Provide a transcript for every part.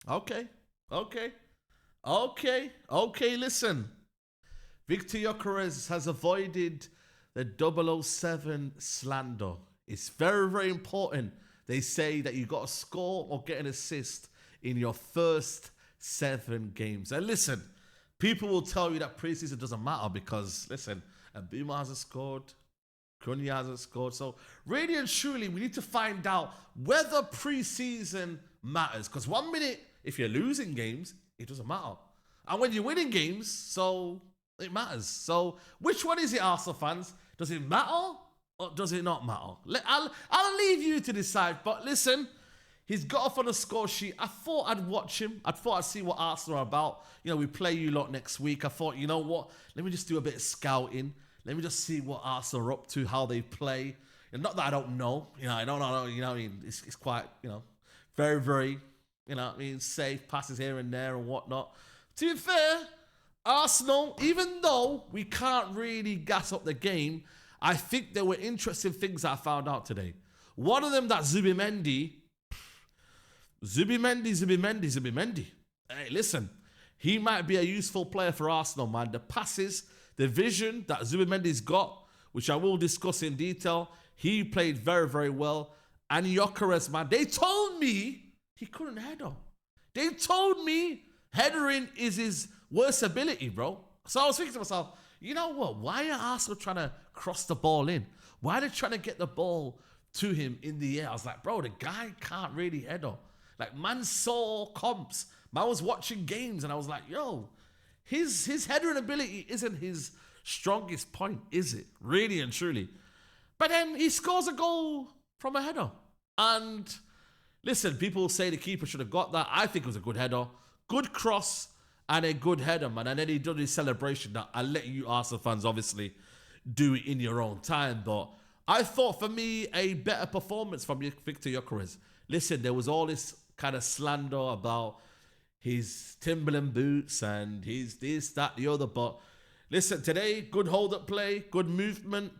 Okay. Okay. Listen. Viktor Gyökeres has avoided the 007 slander. It's very, very important. They say that you got to score or get an assist in your first 7 games. And listen, people will tell you that preseason doesn't matter because, listen, Boomer hasn't scored, Cunha hasn't scored. So, really and truly, we need to find out whether preseason matters. Because 1 minute, if you're losing games, it doesn't matter. And when you're winning games, so it matters. So, which one is it, Arsenal fans? Does it matter or does it not matter? I'll leave you to decide. But listen, he's got off on a score sheet. I thought I'd watch him. I thought I'd see what Arsenal are about. You know, we play you lot next week. I thought, you know what? Let me just do a bit of scouting. Let me just see what Arsenal are up to, how they play. And not that I don't know. You know, I don't know. You know, I mean, it's quite, you know, very, very, you know, I mean, safe passes here and there and whatnot. To be fair, Arsenal, even though we can't really gas up the game, I think there were interesting things I found out today. One of them, that Zubimendi. Hey, listen, he might be a useful player for Arsenal, man. The passes, the vision that Zubimendi's got, which I will discuss in detail, he played very, very well. And Gyökeres, man, they told me he couldn't header. They told me headering is his worst ability, bro. So I was thinking to myself, you know what? Why are Arsenal trying to cross the ball in? Why are they trying to get the ball to him in the air? I was like, bro, the guy can't really header. Like, man saw comps. Man was watching games, and I was like, yo, his headering ability isn't his strongest point, is it? Really and truly. But then he scores a goal from a header. And listen, people say the keeper should have got that. I think it was a good header. Good cross and a good header, man. And then he did his celebration. That I'll let you Arsenal fans obviously do it in your own time. But I thought, for me, a better performance from Viktor Gyökeres. Listen, there was all this kind of slander about his Timberland boots and his this, that, the other. But listen, today, good hold-up play, good movement.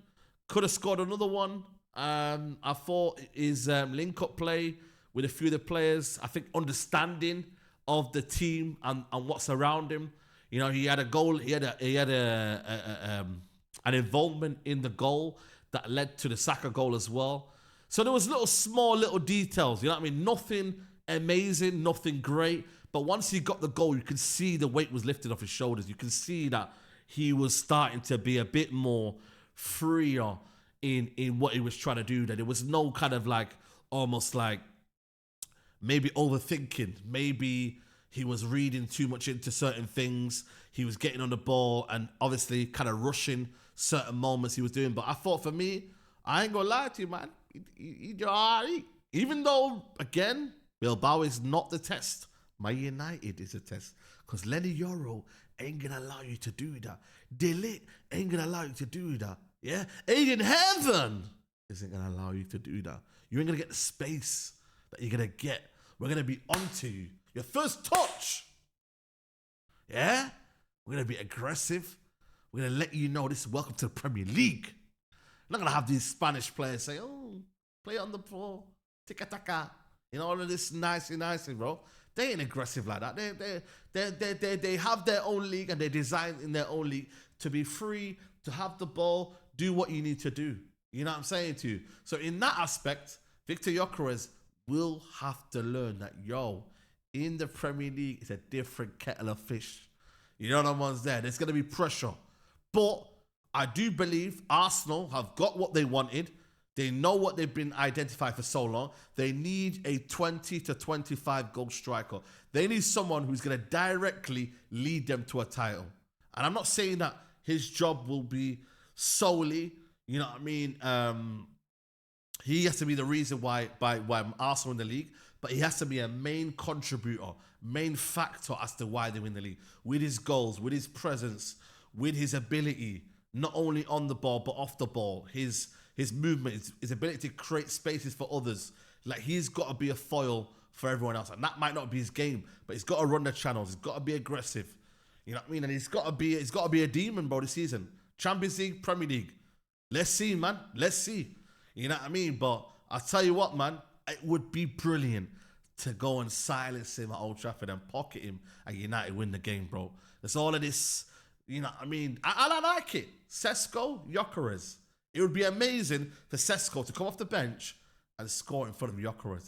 Could have scored another one. I thought his link-up play with a few of the players, I think understanding of the team and what's around him. You know, he had a goal. He had an involvement in the goal that led to the Saka goal as well. So there was small details. You know what I mean? Nothing amazing, nothing great. But once he got the goal, you could see the weight was lifted off his shoulders. You can see that he was starting to be a bit more freer in what he was trying to do. That there was no kind of like, almost like, maybe overthinking. Maybe he was reading too much into certain things. He was getting on the ball and obviously kind of rushing certain moments he was doing. But I thought, for me, I ain't gonna lie to you, man. He's all right. Even though, again, Bilbao is not the test. Man United is a test. Because Lenny Yoro ain't gonna allow you to do that. Delete ain't gonna allow you to do that. Yeah? Aiden Heaven isn't gonna allow you to do that. You ain't gonna get the space that you're gonna get. We're gonna be onto you. Your first touch. Yeah? We're gonna be aggressive. We're gonna let you know this is welcome to the Premier League. I'm not gonna have these Spanish players say, oh, play on the ball, tika-taka. You know, all of this nicey, bro. They ain't aggressive like that. They have their own league and they're designed in their own league to be free, to have the ball, do what you need to do. You know what I'm saying to you? So in that aspect, Viktor Gyökeres will have to learn that, yo, in the Premier League, it's a different kettle of fish. You know what I'm saying? There's going to be pressure. But I do believe Arsenal have got what they wanted. They know what they've been identified for so long. They need a 20 to 25 goal striker. They need someone who's going to directly lead them to a title. And I'm not saying that his job will be solely, you know what I mean, he has to be the reason why Arsenal win the league, but he has to be a main contributor, main factor as to why they win the league. With his goals, with his presence, with his ability, not only on the ball, but off the ball. His movement, his ability to create spaces for others. Like, he's got to be a foil for everyone else. And that might not be his game, but he's got to run the channels. He's got to be aggressive. You know what I mean? And he's got to be a demon, bro, this season. Champions League, Premier League. Let's see, man. Let's see. You know what I mean? But I'll tell you what, man. It would be brilliant to go and silence him at Old Trafford and pocket him and United win the game, bro. There's all of this, you know what I mean? I like it. Sesko, Gyökeres. It would be amazing for Sesko to come off the bench and score in front of Gyökeres.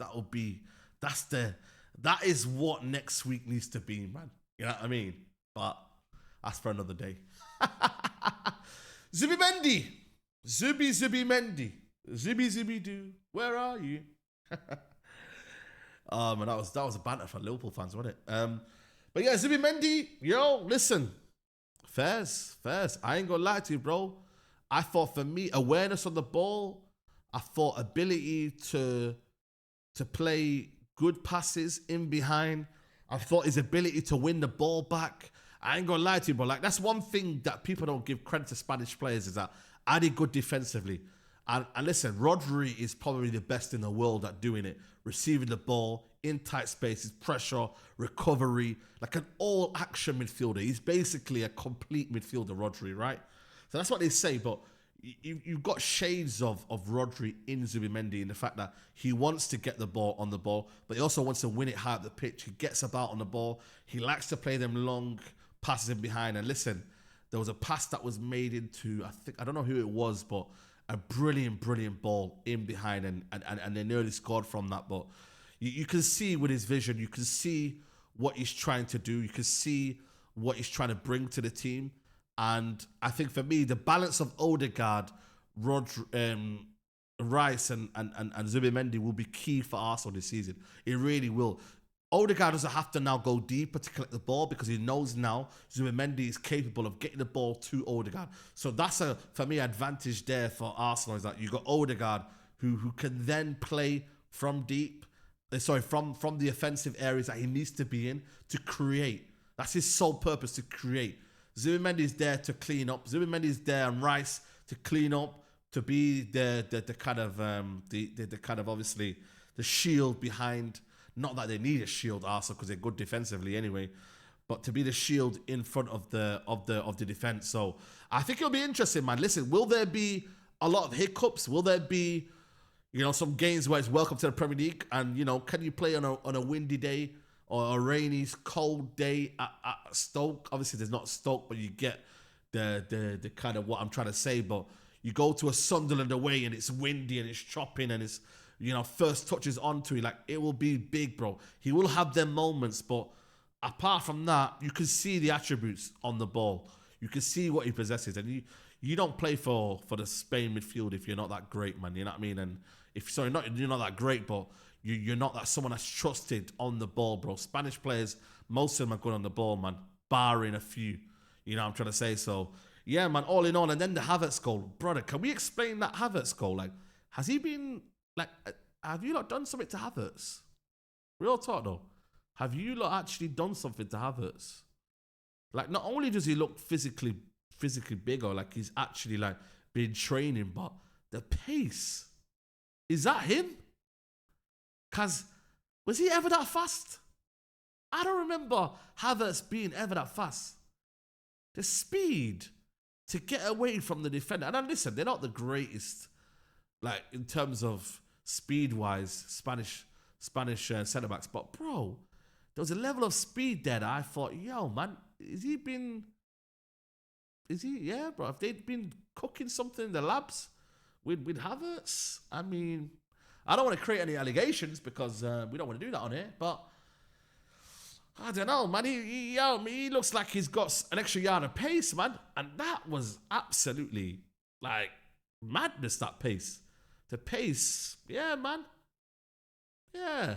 That is what next week needs to be, man. You know what I mean? But that's for another day. Zubimendi. Zubimendi. Zubi-doo. Where are you? Man, that was a banter for Liverpool fans, wasn't it? But yeah, Zubimendi, yo, listen. Fairs. I ain't gonna lie to you, bro. I thought for me, awareness on the ball, I thought ability to play good passes in behind. I thought his ability to win the ball back. I ain't gonna lie to you, bro. Like, that's one thing that people don't give credit to Spanish players, is that I did good defensively. And listen, Rodri is probably the best in the world at doing it. Receiving the ball in tight spaces, pressure, recovery, like an all-action midfielder. He's basically a complete midfielder, Rodri, right? So that's what they say, but you've got shades of Rodri in Zubimendi in the fact that he wants to get the ball on the ball, but he also wants to win it high up the pitch. He gets about on the ball. He likes to play them long passes in behind. And listen, there was a pass that was made into, I don't know who it was, but a brilliant ball in behind, and they nearly scored from that. But you can see with his vision, you can see what he's trying to do. You can see what he's trying to bring to the team. And I think for me, the balance of Odegaard, Rice and Zubimendi will be key for Arsenal this season. It really will. Odegaard doesn't have to now go deeper to collect the ball because he knows now Zubimendi is capable of getting the ball to Odegaard. So that's for me, advantage there for Arsenal, is that you got Odegaard who can then play from deep, from the offensive areas that he needs to be in to create. That's his sole purpose, to create. Zubimendi is there to clean up. Zubimendi is there, and Rice to clean up, to be the kind of obviously the shield behind. Not that they need a shield, Arsenal, because they're good defensively anyway, but to be the shield in front of the defense. So I think it'll be interesting, man. Listen, will there be a lot of hiccups? Will there be, some games where it's welcome to the Premier League, and can you play on a windy day or a rainy, cold day at Stoke? Obviously, there's not Stoke, but you get the kind of what I'm trying to say. But you go to a Sunderland away and it's windy and it's chopping and it's first touches onto it, like, it will be big, bro. He will have them moments, but apart from that, you can see the attributes on the ball. You can see what he possesses, and you don't play for the Spain midfield if you're not that great, man. You know what I mean? And you're not that great, but you're not that someone that's trusted on the ball, bro. Spanish players, most of them are good on the ball, man, barring a few. You know what I'm trying to say? So yeah, man. All in all, and then the Havertz goal, brother. Can we explain that Havertz goal? Like, has he been? Like, have you lot done something to Havertz? Real talk though. Have you lot actually done something to Havertz? Like, not only does he look physically bigger, like he's actually like been training, but the pace. Is that him? Cause was he ever that fast? I don't remember Havertz being ever that fast. The speed to get away from the defender. And listen, they're not the greatest, like, in terms of speed-wise, Spanish centre-backs. But, bro, there was a level of speed there that I thought, yo, man, yeah, bro, have they been cooking something in the labs with Havertz? I mean, I don't want to create any allegations because we don't want to do that on here, but I don't know, man. He looks like he's got an extra yard of pace, man. And that was absolutely, like, madness, that pace. The pace, yeah, man. Yeah.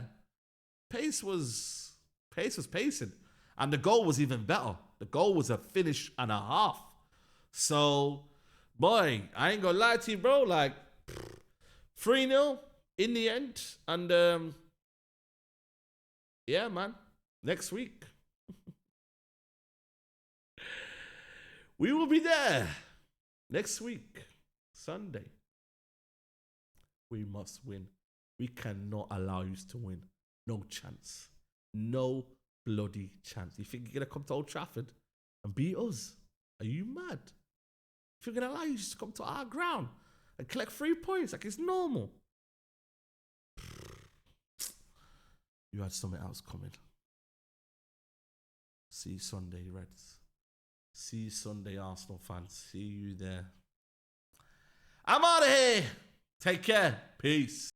Pace was pacing. And the goal was even better. The goal was a finish and a half. So, boy, I ain't gonna lie to you, bro. Like, 3-0 in the end. And, yeah, man. Next week. We will be there. Next week. Sunday. We must win. We cannot allow you to win. No chance. No bloody chance. You think you're going to come to Old Trafford and beat us? Are you mad? If you're going to allow you to come to our ground and collect 3 points like it's normal. you had something else coming. See you Sunday, Reds. See you Sunday, Arsenal fans. See you there. I'm out of here. Take care. Peace.